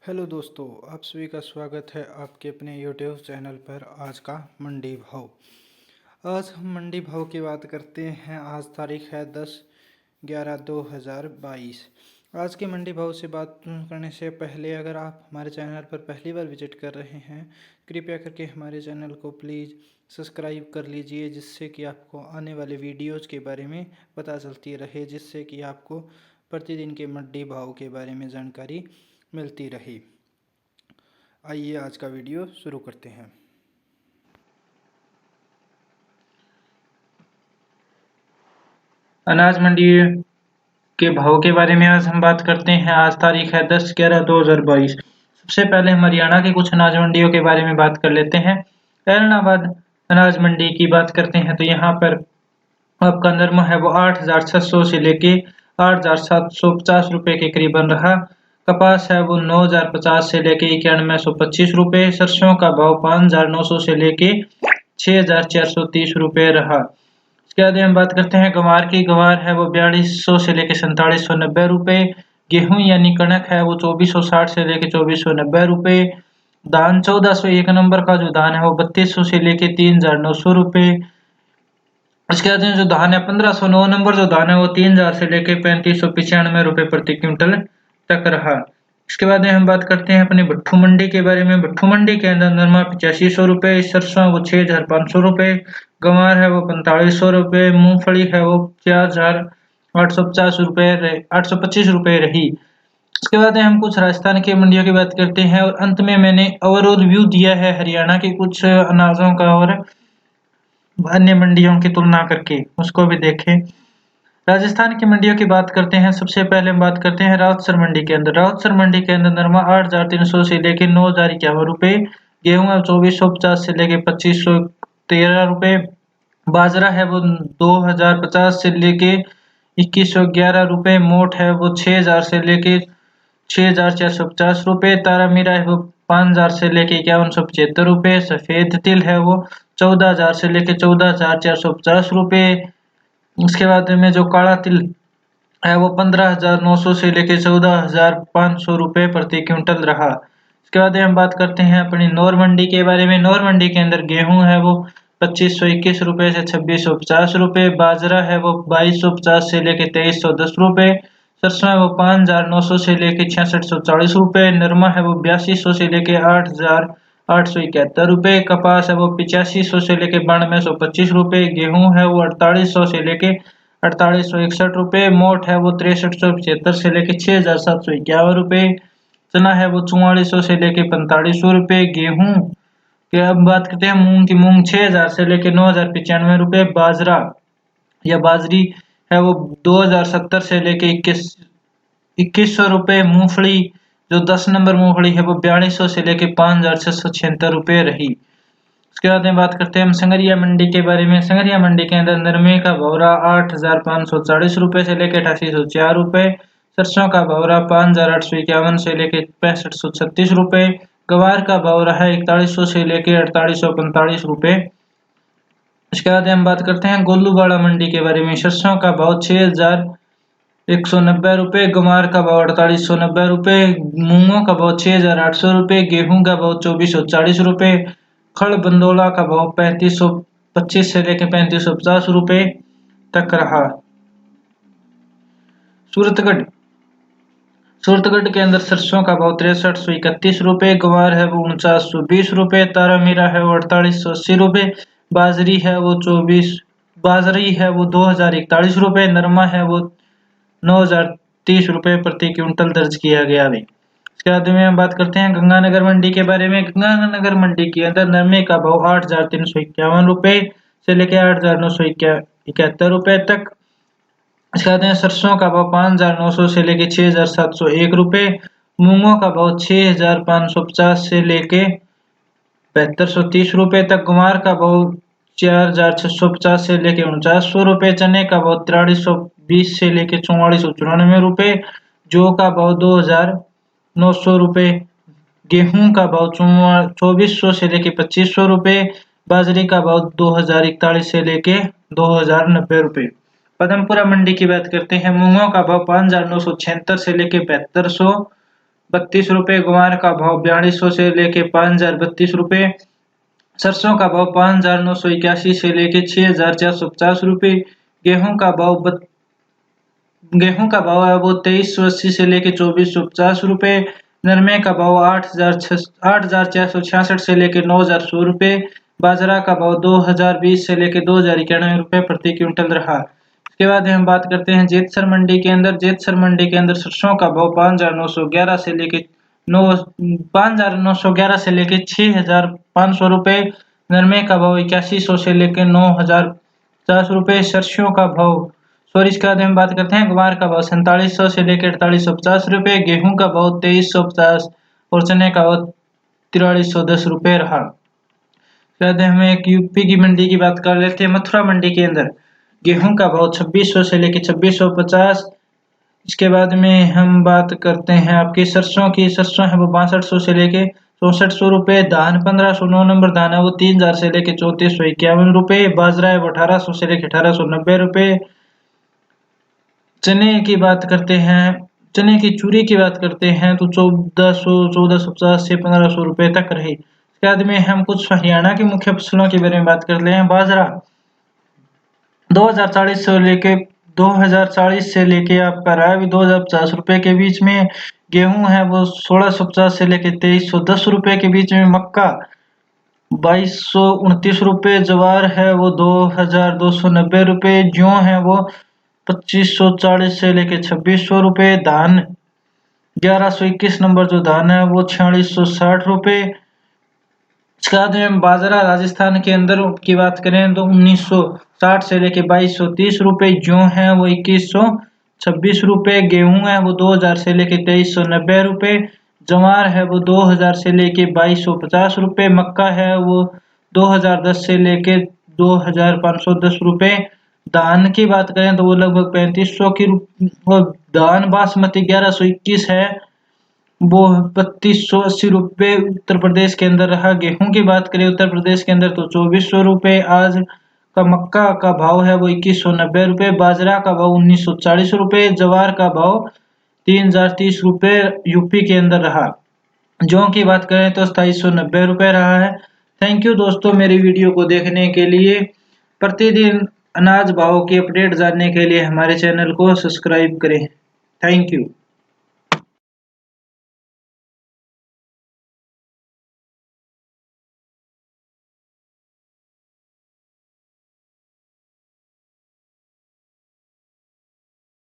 Hello दोस्तों, आप सभी का स्वागत है आपके अपने यूट्यूब चैनल पर। आज का मंडी भाव। आज हम मंडी भाव की बात करते हैं। आज तारीख है 10/11/2022। आज के मंडी भाव से बात करने से पहले अगर आप हमारे चैनल पर पहली बार विजिट कर रहे हैं, कृपया करके हमारे चैनल को प्लीज़ सब्सक्राइब कर लीजिए, जिससे कि आपको आने वाले वीडियोज़ के बारे में पता चलती रहे, जिससे कि आपको प्रतिदिन के मंडी भाव के बारे में जानकारी मिलती रही। आइए आज का वीडियो शुरू करते हैं। अनाज मंडी के भाव के बारे में आज हम बात करते हैं। आज तारीख है 10/11/2022। सबसे पहले हम हरियाणा की कुछ अनाज मंडियों के बारे में बात कर लेते हैं। ऐलनाबाद अनाज मंडी की बात करते हैं तो यहाँ पर आपका नरमा है वो 8,600 से लेके 8,750 रुपए के करीबन रहा। कपास है वो 9,050 से लेके 9125 रुपए। सरसों का भाव 5,900 से लेके 6,430 रुपए रहा। इसके बाद हम बात करते हैं गंवार की। गंवार है वो 4200 से लेके 4790 रुपए। गेहूं यानी कणक है वो 2460 से लेके 2490 रुपए। धान 1401 नंबर का जो धान है वो 3200 से लेके 3900 रुपए। इसके बाद जो धान है 1509 नंबर जो धान है वो 3000 से लेके 3595 रुपए प्रति क्विंटल तक रहा। इसके बाद हम बात करते हैं अपनी भट्ठू मंडी के बारे में। भट्ठू मंडी के अंदर नरमा 8500 रुपए, सरसों वो 6500 रुपए, गंवार है वो 4500 रुपए, मूंगफली है वो 4850 रुपए 825 रुपए रही। इसके बाद हम कुछ राजस्थान की मंडियों की बात करते हैं और अंत में मैंने ओवरऑल व्यू दिया है हरियाणा के कुछ अनाजों का और अन्य मंडियों की तुलना करके, उसको भी देखें। राजस्थान की मंडियों की बात करते हैं। सबसे पहले हम बात करते हैं राउतसर मंडी के अंदर। राउतसर मंडी के अंदर नरमा 8,300 से लेके 9,051 रुपए, गेहूं है 2450 से लेके 2513 रुपए, बाजरा है वो 2,050 से लेके 2111 रुपए, मोट है वो 6,000 से लेके 6,450 रुपए, तारा मीरा है वो 5,000 से लेके 5,175 रुपए, सफेद तिल है वो 14,000 से लेके 14,450 रुपए। उसके बाद में जो काला तिल है वो 15,900 से लेके 14,500 रुपए प्रति क्विंटल रहा। इसके बाद हम बात करते हैं अपनी नौर मंडी के बारे में। नौर मंडी के अंदर गेहूं है वो 2521 रुपए से 2650 रुपए, बाजरा है वो 2250 से लेके 2310 रुपए, सरसों है वो 5,900 से लेके 6640 रुपए, नरमा है वो 8200 से लेके 8,871 रुपए, कपास है वो 8500 से लेके 9225 रुपए, गेहूं है वो 4800 से लेके 4861 रुपए, मोट है वो 6375 से लेके 6,751 रुपए, चना है वो 4400 से लेके 4500 रुपए, गेहूं की अब बात करते हैं मूंग की। मूंग 6,000 से लेके 9,095 रुपए, बाजरा या बाजरी है वो 2,070 से लेके 2100 रुपए, मूंगफली जो 10 नंबर मूंगफली है वो 4200 से लेके 5,676 रुपए रही। उसके बाद में बात करते हैं हम संगरिया मंडी के बारे में। संगरिया मंडी के अंदर नरमे का भौरा 8,540 रुपए से लेके 8804 रुपए, सरसों का भौरा 5,851 से लेके 6536 रुपए, गवार का भौरा है 4100 से लेके 4845 रुपए। इसके बाद हम बात करते हैं गोलूवाड़ा मंडी के बारे में। सरसों का भाव 6,190 रुपए, गमार का भाव 4,890 रुपए, मूंगों का भाव 6,800 रुपए, गेहूं का भाव 2,440 रुपए, खड़ बंदोला का भाव 3,525 से लेकर 3,550 रुपए तक रहा। सूरतगढ़ सूरतगढ़ के अंदर सरसों का भाव 6,331 रुपए, गवार है वो 4,920 रुपए, तारा मीरा है वो 4,880 रुपए, बाजरी है वो 2,041 रुपए, नरमा है वो 9,030 रुपए प्रति क्विंटल दर्ज किया गया है। इसके बाद में हम बात करते हैं गंगानगर मंडी के बारे में। गंगानगर मंडी के अंदर नरमे का भाव 8,351 रुपए से लेकर 8,971 रुपए तक। इसके बाद में सरसों का भाव 5,900 से लेके 6,701 रुपए, मूंगों का भाव 6,550 से लेके 7,530 रुपए तक, गुमार का भाव 4,650 से लेके 4,900 रुपए, चने का भाव 4,320 से लेके 4,494 रुपए, जौ का भाव 2,900 रुपए, गेहूं का भाव 2,400 से लेके 2,500 रुपए, बाजरे का भाव 2,041 से लेके 2,090 रुपए। पदमपुरा मंडी की बात करते हैं। मूंगों का भाव 5,976 से लेके 7,200 ₹32, ग्वार का भाव 4200 से लेके 5032 रुपए, सरसों का भाव 5981 से लेके 6450 रुपए, गेहूं का भाव है वो 2380 से लेके 2450 रुपए, नरमे का भाव 8666 से लेके 9100 रुपए, बाजरा का भाव 2020 से लेके 2091 रुपए प्रति क्विंटल रहा। इसके बाद हम बात करते हैं जेतसर मंडी के अंदर। जेतसर मंडी के अंदर सरसों का भाव 5911 से लेके 6500 रुपए, नरमे का भाव 8100 से लेके 9050 रुपए, सरसों का भाव इसके बाद हम बात करते हैं ग्वार का भाव 4700 से लेकर 4850 रुपए, गेहूं का भाव 2350 और चने का भाव 4310 रुपए रहा। बाद हम एक यूपी की मंडी की बात कर लेते हैं। मथुरा मंडी के अंदर गेहूं का भाव 2600 से लेकर 2650। इसके बाद में हम बात करते हैं आपकी सरसों की। सरसों है वो 6200 से लेके 6400 रुपए, धान 1500 9 नंबर धान है वो 3000 से लेके 3451 रुपए, बाजरा है वो 1800 से लेके 1890 रुपए। चने की बात करते हैं, चने की चूरी की बात करते हैं तो 1450 से 1500 रुपए तक रही। इसके बाद में हम कुछ हरियाणा की मुख्य फसलों के बारे में बात कर ले हैं। बाजरा 2040 से लेके आपका रहा है 2050 रुपए के बीच में, गेहूं है वो 1650 से लेके 2310 रुपए के बीच में, मक्का 2229 रुपए, ज्वार है वो 2290 रुपए, जौ है वो 2540 से लेके 2600 रुपए, धान 1121 नंबर जो धान है वो 4660 रुपए। इसके बाद में बाजरा राजस्थान के अंदर की बात करें तो 1960 से लेके 2230 रुपए, जौ है वो 2126 रुपए, गेहूं है वो 2000 से लेके 2390 रुपए, जवार है वो 2000 से लेके 2250 रुपए, मक्का है वो 2010 से लेके 2510 रुपए। धान की बात करें तो वो लगभग 3500 की वो धान बासमती 1121 है वो 3280 रुपए उत्तर प्रदेश के अंदर रहा। गेहूं की बात करें उत्तर प्रदेश के अंदर तो 2400 रुपए आज का, मक्का का भाव है वो 2190 रुपए, बाजरा का भाव 1940 रुपए, जवार का भाव 3030 रुपए यूपी के अंदर रहा। जौ की बात करें तो 2790 रुपए रहा है। थैंक यू दोस्तों मेरी वीडियो को देखने के लिए। प्रतिदिन अनाज भाव की अपडेट जानने के लिए हमारे चैनल को सब्सक्राइब करें। Thank you.